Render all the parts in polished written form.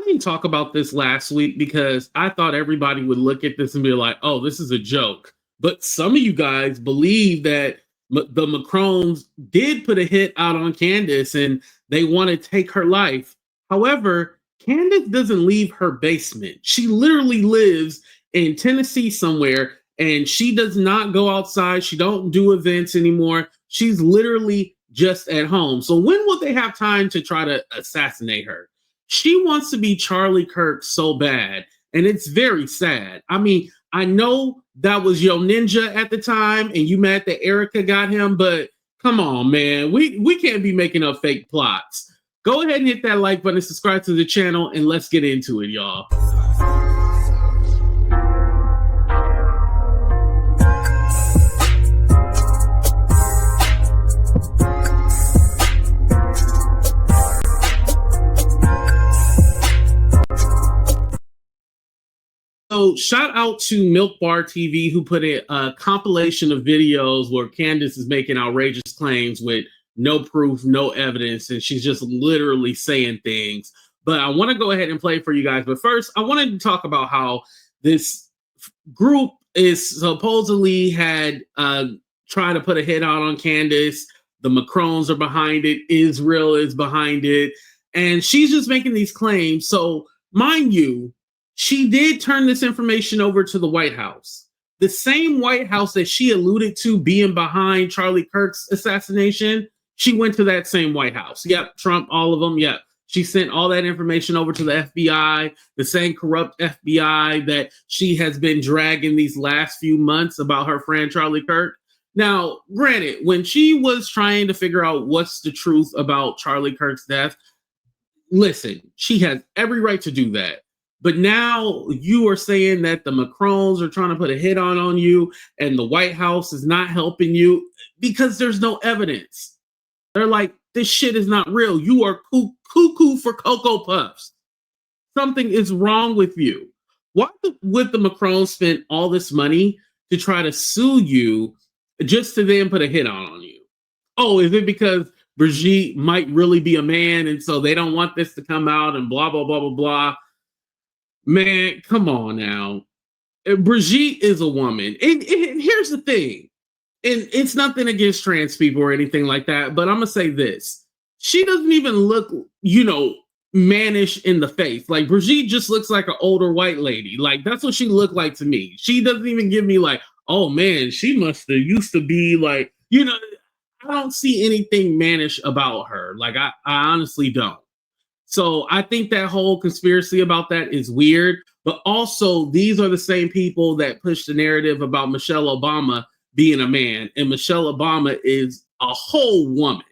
didn't talk about this last week because I thought everybody would look at this and be like, oh, this is a joke. But some of you guys believe that the Macrons did put a hit out on Candace and they want to take her life. However, Candace doesn't leave her basement. She literally lives in Tennessee somewhere, and she does not go outside. She don't do events anymore. She's literally just at home. So when will they have time to try to assassinate her? She wants to be Charlie Kirk so bad, and it's very sad. I mean, I know that was your ninja at the time, and you mad that Erica got him, but come on, man. We can't be making up fake plots. Go ahead and hit that like button, subscribe to the channel, and let's get into it, y'all. So shout out to Milk Bar TV, who put a compilation of videos where Candace is making outrageous claims with no proof, no evidence, and she's just literally saying things. But I want to go ahead and play for you guys. But first, I wanted to talk about how this group is supposedly had tried to put a hit out on Candace. The Macrons are behind it. Israel is behind it. And she's just making these claims. So mind you, she did turn this information over to the White House. The same White House that she alluded to being behind Charlie Kirk's assassination, she went to that same White House. Yep, Trump, all of them, yep. She sent all that information over to the FBI, the same corrupt FBI that she has been dragging these last few months about her friend Charlie Kirk. Now, granted, when she was trying to figure out what's the truth about Charlie Kirk's death, listen, she has every right to do that. But now you are saying that the Macrons are trying to put a hit on you and the White House is not helping you because there's no evidence. They're like, this shit is not real. You are cuckoo for Cocoa Puffs. Something is wrong with you. Why would the Macrons spend all this money to try to sue you just to then put a hit on you? Oh, is it because Brigitte might really be a man and so they don't want this to come out and blah, blah, blah, blah, blah? Man, come on now. Brigitte is a woman. And here's the thing. And it's nothing against trans people or anything like that, but I'm going to say this. She doesn't even look, mannish in the face. Like, Brigitte just looks like an older white lady. Like, that's what she looked like to me. She doesn't even give me like, oh man, she must have used to be like, I don't see anything mannish about her. Like, I honestly don't. So I think that whole conspiracy about that is weird, but also these are the same people that push the narrative about Michelle Obama being a man, and Michelle Obama is a whole woman.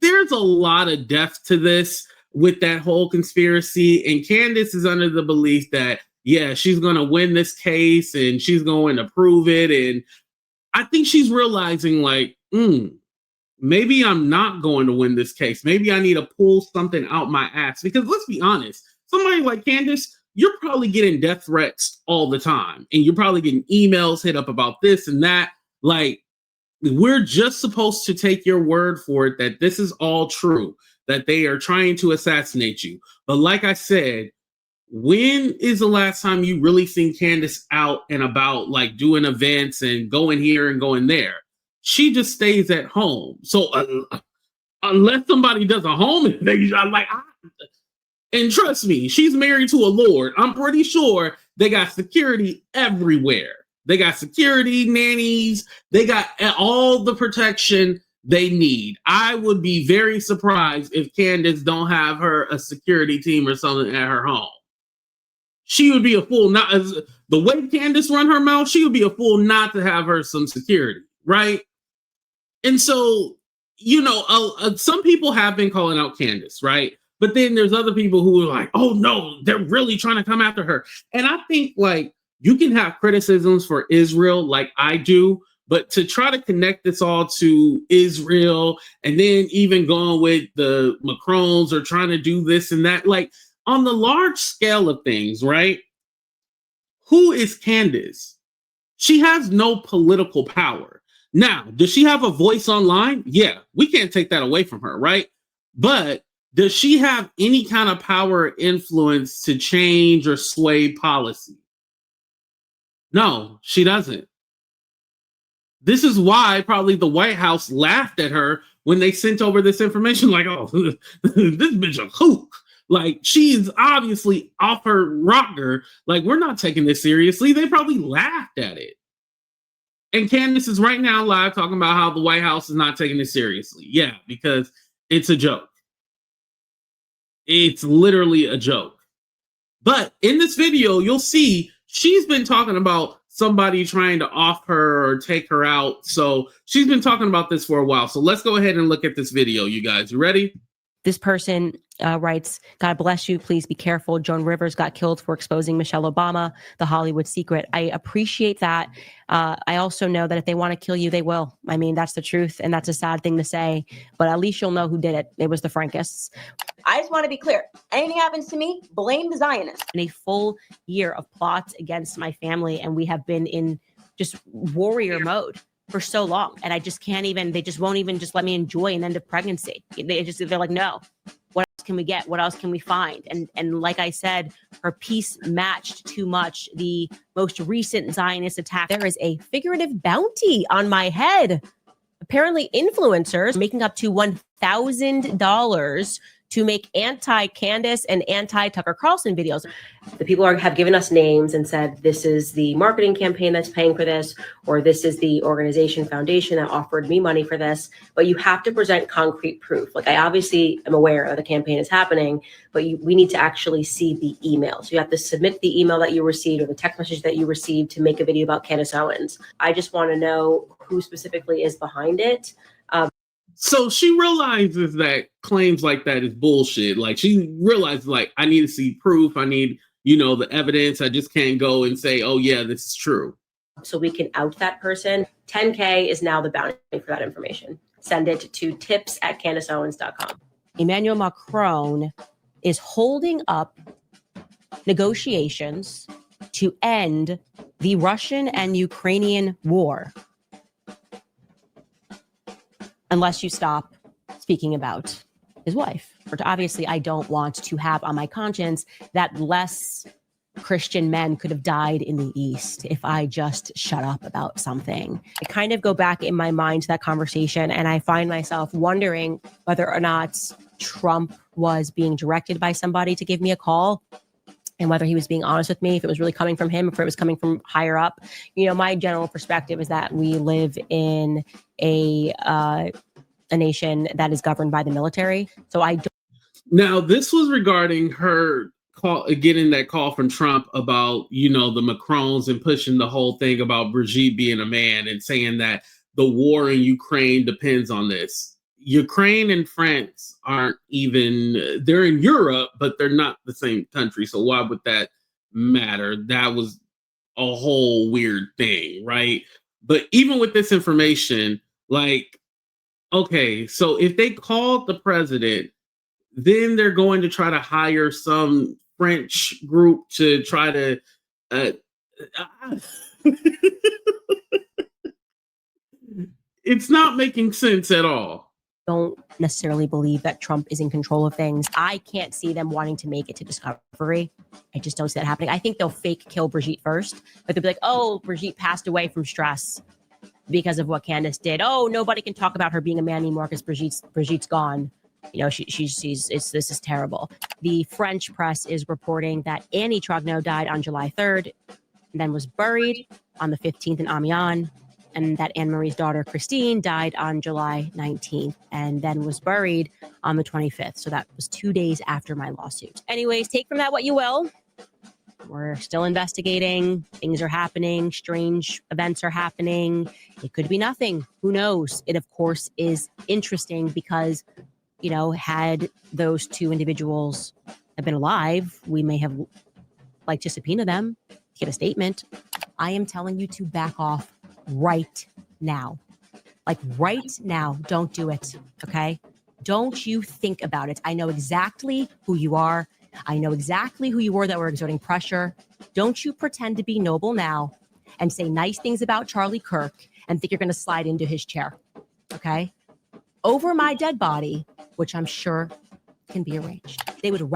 There's a lot of depth to this with that whole conspiracy, and Candace is under the belief that, yeah, she's going to win this case and she's going to prove it. And I think she's realizing like, maybe I'm not going to win this case. Maybe I need to pull something out my ass. Because let's be honest, somebody like Candace, you're probably getting death threats all the time. And you're probably getting emails hit up about this and that. Like, we're just supposed to take your word for it that this is all true, that they are trying to assassinate you. But like I said, when is the last time you really seen Candace out and about, like doing events and going here and going there? She just stays at home. So unless somebody does a home invasion, and trust me, she's married to a lord. I'm pretty sure they got security everywhere. They got security, nannies. They got all the protection they need. I would be very surprised if Candace don't have a security team or something at her home. She would be a fool not, the way Candace run her mouth, she would be a fool not to have her some security, right? And so, some people have been calling out Candace, right? But then there's other people who are like, oh no, they're really trying to come after her. And I think like you can have criticisms for Israel like I do, but to try to connect this all to Israel and then even going with the Macrons or trying to do this and that, like on the large scale of things, right? Who is Candace? She has no political power. Now, does she have a voice online? Yeah, we can't take that away from her, right? But Does she have any kind of power or influence to change or sway policy? No, she doesn't. This is why probably the White House laughed at her when they sent over this information, like, oh, this bitch a kook. Like, she's obviously off her rocker. Like, we're not taking this seriously. They probably laughed at it. And Candace is right now live talking about how the White House is not taking this seriously. Yeah, because it's a joke. It's literally a joke. But in this video, you'll see she's been talking about somebody trying to off her or take her out. So she's been talking about this for a while. So let's go ahead and look at this video, you guys. You ready? This person writes, God bless you. Please be careful. Joan Rivers got killed for exposing Michelle Obama, the Hollywood secret. I appreciate that. I also know that if they want to kill you, they will. I mean, that's the truth. And that's a sad thing to say, but at least you'll know who did it. It was the Frankists. I just want to be clear. Anything happens to me, blame the Zionists. In a full year of plots against my family, and we have been in just warrior mode for so long, and I just can't even, they just won't even just let me enjoy an end of pregnancy. They're like, no, what else can we get? What else can we find? And like I said, her piece matched too much the most recent Zionist attack. There is a figurative bounty on my head. Apparently influencers making up to $1,000 to make anti-Candace and anti-Tucker Carlson videos. The people have given us names and said, this is the marketing campaign that's paying for this, or this is the organization foundation that offered me money for this. But you have to present concrete proof. Like, I obviously am aware that the campaign is happening, but we need to actually see the email. So you have to submit the email that you received or the text message that you received to make a video about Candace Owens. I just want to know who specifically is behind it. So she realizes that claims like that is bullshit. Like, she realizes, like, I need to see proof. I need, the evidence. I just can't go and say, oh, yeah, this is true. So we can out that person. 10K is now the bounty for that information. Send it to tips@CandaceOwens.com. Emmanuel Macron is holding up negotiations to end the Russian and Ukrainian war, unless you stop speaking about his wife. Obviously, I don't want to have on my conscience that less Christian men could have died in the East if I just shut up about something. I kind of go back in my mind to that conversation, and I find myself wondering whether or not Trump was being directed by somebody to give me a call, and whether he was being honest with me, if it was really coming from him, if it was coming from higher up. My general perspective is that we live in a nation that is governed by the military. So I don't. Now, this was regarding her getting that call from Trump about, the Macrons and pushing the whole thing about Brigitte being a man and saying that the war in Ukraine depends on this. Ukraine and France aren't even, they're in Europe, but they're not the same country. So why would that matter? That was a whole weird thing, right? But even with this information, like, okay, so if they called the president, then they're going to try to hire some French group to try to it's not making sense at all. Don't necessarily believe that Trump is in control of things. I can't see them wanting to make it to Discovery. I just don't see that happening. I think they'll fake kill Brigitte first, but they'll be like, oh, Brigitte passed away from stress because of what Candace did. Oh, nobody can talk about her being a man anymore because Brigitte's gone. This is terrible. The French press is reporting that Annie Trogneau died on July 3rd and then was buried on the 15th in Amiens, and that Anne-Marie's daughter, Christine, died on July 19th and then was buried on the 25th. So that was 2 days after my lawsuit. Anyways, take from that what you will. We're still investigating. Things are happening. Strange events are happening. It could be nothing. Who knows? It, of course, is interesting because, had those two individuals have been alive, we may have liked to subpoena them, get a statement. I am telling you to back off right now. Like right now, don't do it, okay? Don't you think about it. I know exactly who you are. I know exactly who you were that were exerting pressure. Don't you pretend to be noble now and say nice things about Charlie Kirk and think you're going to slide into his chair, okay? Over my dead body, which I'm sure can be arranged. They would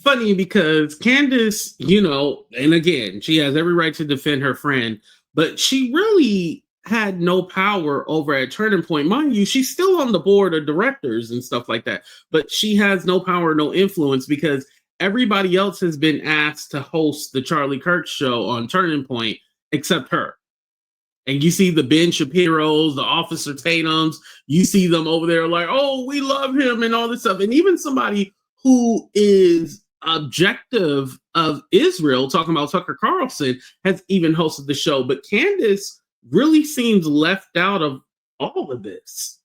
funny because Candace, you know, and again, she has every right to defend her friend, but she really had no power over at Turning Point. Mind you, she's still on the board of directors and stuff like that, but she has no power, no influence, because everybody else has been asked to host the Charlie Kirk show on Turning Point except her. And you see the Ben Shapiro's, the Officer Tatum's, you see them over there like, oh, we love him and all this stuff. And even somebody who is objective of Israel, talking about Tucker Carlson, has even hosted the show. But Candace really seems left out of all of this.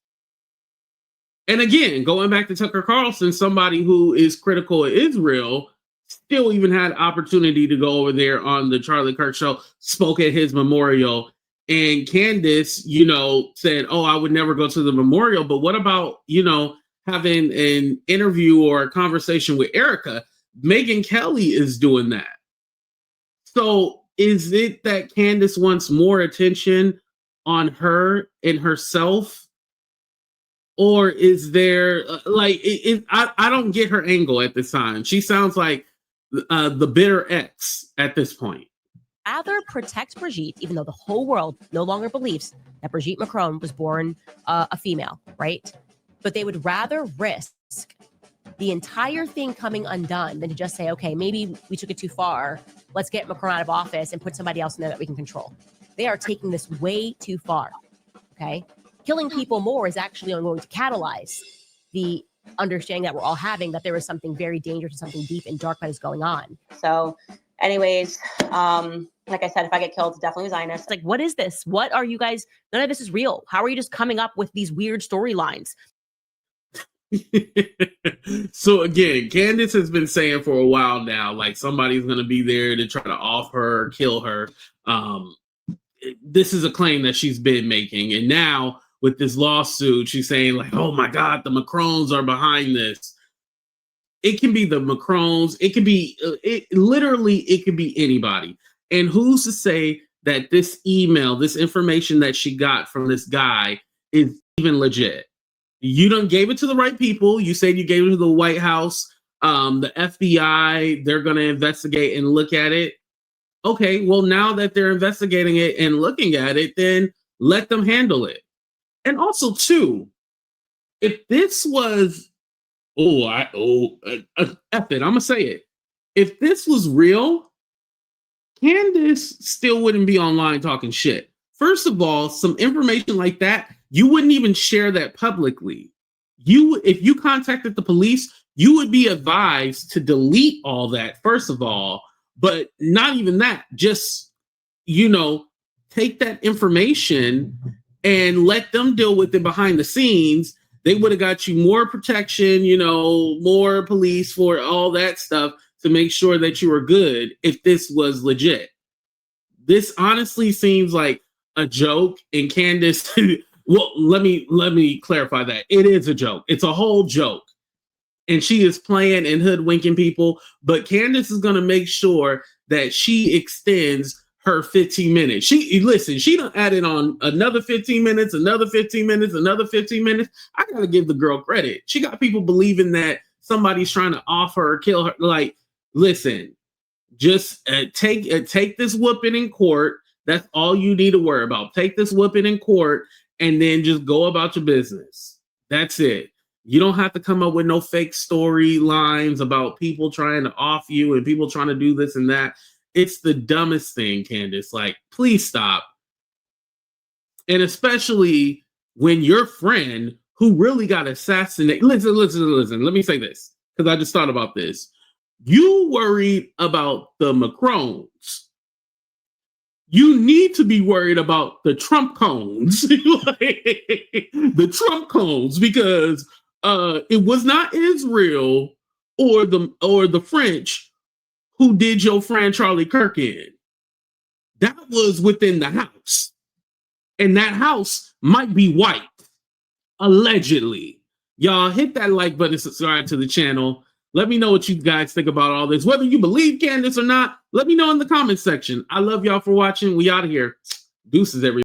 And again, going back to Tucker Carlson, somebody who is critical of Israel still even had opportunity to go over there on the Charlie Kirk show, spoke at his memorial. And Candace, you know, said, oh, I would never go to the memorial. But what about, you know, having an interview or a conversation with Erica? Megyn Kelly is doing that. So is it that Candace wants more attention on her and herself? Or is there I don't get her angle at this time. She sounds like the bitter ex at this point. rather protect Brigitte, even though the whole world no longer believes that Brigitte Macron was born a female, right? But they would rather risk the entire thing coming undone than to just say, okay, maybe we took it too far. Let's get Macron out of office and put somebody else in there that we can control. They are taking this way too far, okay? Killing people more is actually only going to catalyze the understanding that we're all having that there is something very dangerous and something deep and dark that is going on. So anyways, like I said, if I get killed, it's definitely a Zionist. It's like, what is this? What are you guys? None of this is real. How are you just coming up with these weird storylines? So again, Candace has been saying for a while now, like somebody's going to be there to try to off her, kill her. This is a claim that she's been making. And now with this lawsuit, she's saying like, oh my God, the Macrons are behind this. It can be the Macrons. It could be, it could be anybody. And who's to say that this email, this information that she got from this guy is even legit? You done gave it to the right people. You said you gave it to the White House, the FBI. They're going to investigate and look at it. Okay, well, now that they're investigating it and looking at it, then let them handle it. And also, too, if this was, F it, I'm going to say it. If this was real, Candace still wouldn't be online talking shit. First of all, some information like that, you wouldn't even share that publicly. If you contacted the police, you would be advised to delete all that, first of all, but not even that, just, take that information and let them deal with it behind the scenes. They would have got you more protection, more police for all that stuff to make sure that you were good if this was legit. This honestly seems like a joke, and Candace, well, let me clarify that. It is a joke. It's a whole joke. And she is playing and hoodwinking people, but Candace is going to make sure that she extends her 15 minutes. She done added on another 15 minutes, another 15 minutes, another 15 minutes. I got to give the girl credit. She got people believing that somebody's trying to off her or kill her. Like, listen, just take this whooping in court. That's all you need to worry about. Take this whooping in court and then just go about your business. That's it. You don't have to come up with no fake storylines about people trying to off you and people trying to do this and that. It's the dumbest thing, Candace. Like, please stop. And especially when your friend who really got assassinated. Listen. Let me say this, because I just thought about this. You worried about the Macrons. You need to be worried about the Trump cones, the Trump cones, because it was not Israel or the French who did your friend Charlie Kirk in. That was within the house, and that house might be white, allegedly. Y'all hit that like button, subscribe to the channel. Let me know what you guys think about all this. Whether you believe Candace or not, let me know in the comments section. I love y'all for watching. We out of here. Deuces, everybody.